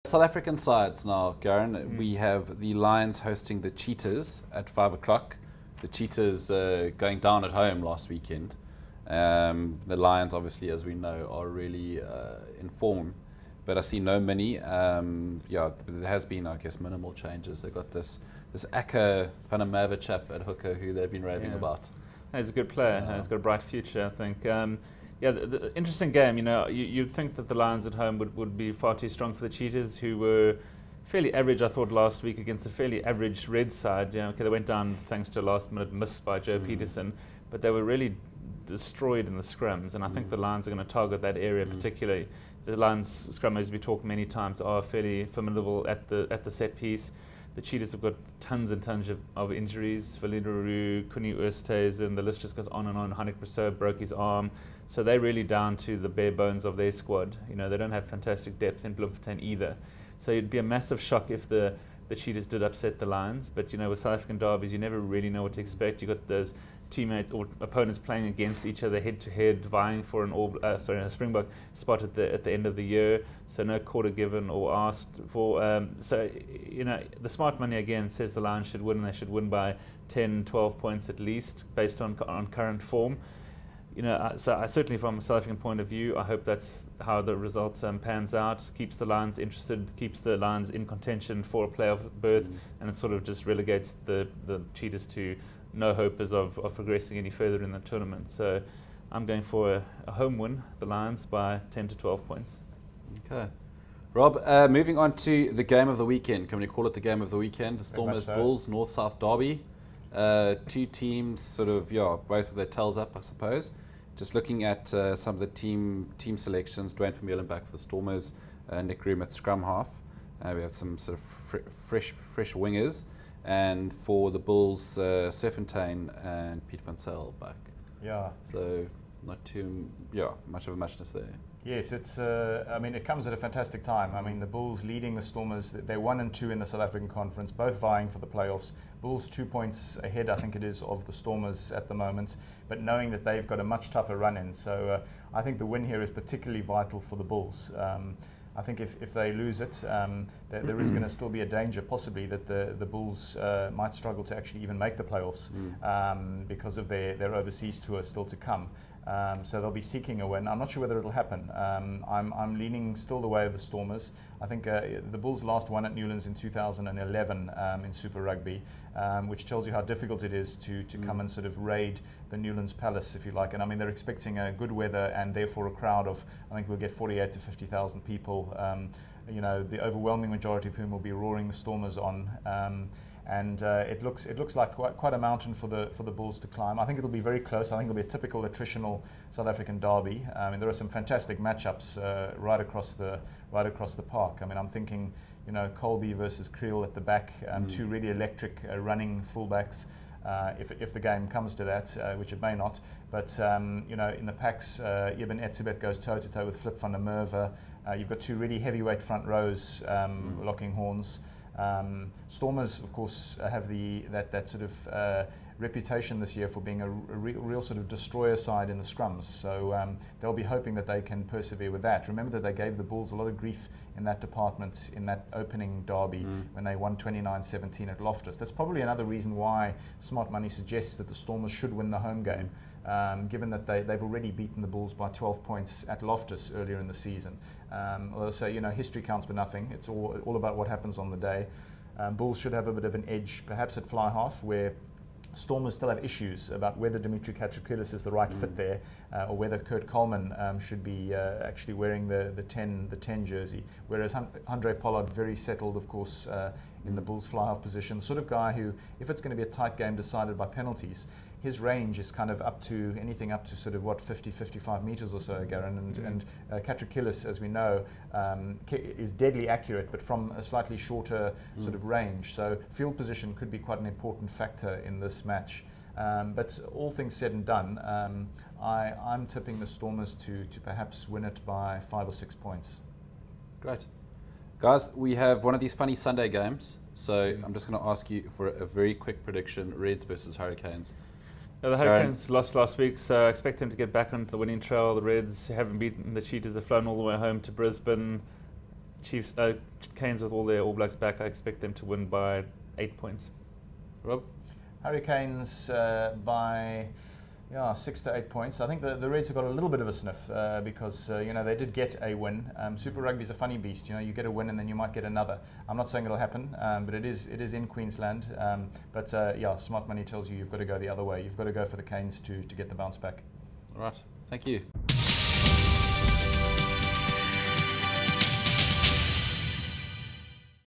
South African sides now, Garen. We have the Lions hosting the Cheetahs at 5 o'clock. The Cheetahs going down at home last weekend. The Lions, obviously, as we know, are really in form. But I see no mini. There has been, I guess, minimal changes. They've got this Aka van der Merwe chap at hooker who they've been raving about. He's a good player. He's got a bright future, I think. The interesting game. You'd think that the Lions at home would be far too strong for the Cheetahs, who were fairly average, I thought, last week against a fairly average Red side. They went down thanks to a last-minute miss by Joe Peterson, but they were really destroyed in the scrums, and I think the Lions are going to target that area particularly. The Lions scrum, as we talked many times, are fairly formidable at the set piece. The Cheetahs have got tons and tons of injuries. Valide Roux, Kuni Oosthuizen, the list just goes on and on. Hanik Rousseau broke his arm. So they're really down to the bare bones of their squad. They don't have fantastic depth in Bloemfontein either. So it'd be a massive shock if the Cheetahs did upset the Lions. But with South African derbies, you never really know what to expect. You've got those teammates or opponents playing against each other head to head, vying for a Springbok spot at the end of the year. So no quarter given or asked for. The smart money again says the Lions should win, and they should win by 10, 12 points at least, based on current form. So I certainly, from a South African point of view, I hope that's how the result pans out. Keeps the Lions interested, keeps the Lions in contention for a playoff berth, and it sort of just relegates the Cheetahs to no hope as of progressing any further in the tournament. So I'm going for a home win, the Lions, by 10 to 12 points. Okay. Rob, moving on to the game of the weekend. Can we call it the game of the weekend? The Stormers Bulls, North-South derby. Two teams sort of, both with their tails up, I suppose. Just looking at some of the team selections, Dwayne Vermeulen back for the Stormers, Nick Room at scrum half. We have some sort of fresh wingers. And for the Bulls, Serfontein and Piet van Zyl back. Yeah. So not too much of a muchness there. Yes, it comes at a fantastic time. The Bulls leading the Stormers, they're 1 and 2 in the South African Conference, both vying for the playoffs. Bulls 2 points ahead, I think it is, of the Stormers at the moment, but knowing that they've got a much tougher run in. So I think the win here is particularly vital for the Bulls. I think if they lose it, there is going to still be a danger, possibly, that the Bulls might struggle to actually even make the playoffs because of their overseas tour still to come. So they'll be seeking a win. I'm not sure whether it'll happen. I'm leaning still the way of the Stormers. I think the Bulls last won at Newlands in 2011 in Super Rugby, which tells you how difficult it is to come and sort of raid the Newlands Palace, if you like. And they're expecting good weather and therefore a crowd of, I think we'll get 48 to 50,000 people. The overwhelming majority of whom will be roaring the Stormers on. And it looks like quite a mountain for the Bulls to climb. I think it'll be very close. I think it'll be a typical attritional South African derby. There are some fantastic matchups right across the park. I'm thinking, Colby versus Creel at the back, two really electric running fullbacks. If the game comes to that, which it may not, but in the packs, Eben Etzebeth goes toe to toe with Flip van der Merwe. You've got two really heavyweight front rows locking horns. Stormers, of course, have that sort of reputation this year for being a real sort of destroyer side in the scrums. So they'll be hoping that they can persevere with that. Remember that they gave the Bulls a lot of grief in that department in that opening derby when they won 29-17 at Loftus. That's probably another reason why Smart Money suggests that the Stormers should win the home game. Given that they've already beaten the Bulls by 12 points at Loftus earlier in the season. So, history counts for nothing. It's all about what happens on the day. Bulls should have a bit of an edge, perhaps at fly half, where Stormers still have issues about whether Dimitri Katrakilis is the right fit there, or whether Kurt Coleman should be actually wearing the 10 jersey. Whereas Andre Pollard, very settled, of course, in the Bulls fly half position, sort of guy who, if it's going to be a tight game decided by penalties, his range is kind of anything up to sort of 50, 55 meters or so, Garen. And Katrakilis, as we know, is deadly accurate, but from a slightly shorter sort of range. So field position could be quite an important factor in this match. But all things said and done, I'm tipping the Stormers to perhaps win it by 5 or 6 points. Great. Guys, we have one of these funny Sunday games. So I'm just going to ask you for a very quick prediction, Reds versus Hurricanes. The Hurricanes lost last week, so I expect them to get back onto the winning trail. The Reds haven't beaten the Cheetahs, have flown all the way home to Brisbane. Chiefs, Canes with all their All Blacks back, I expect them to win by 8 points. Rob? Hurricanes by 6 to 8 points. I think the Reds have got a little bit of a sniff because they did get a win. Super Rugby is a funny beast. You get a win and then you might get another. I'm not saying it'll happen, but it is in Queensland. But smart money tells you you've got to go the other way. You've got to go for the Canes to get the bounce back. All right. Thank you.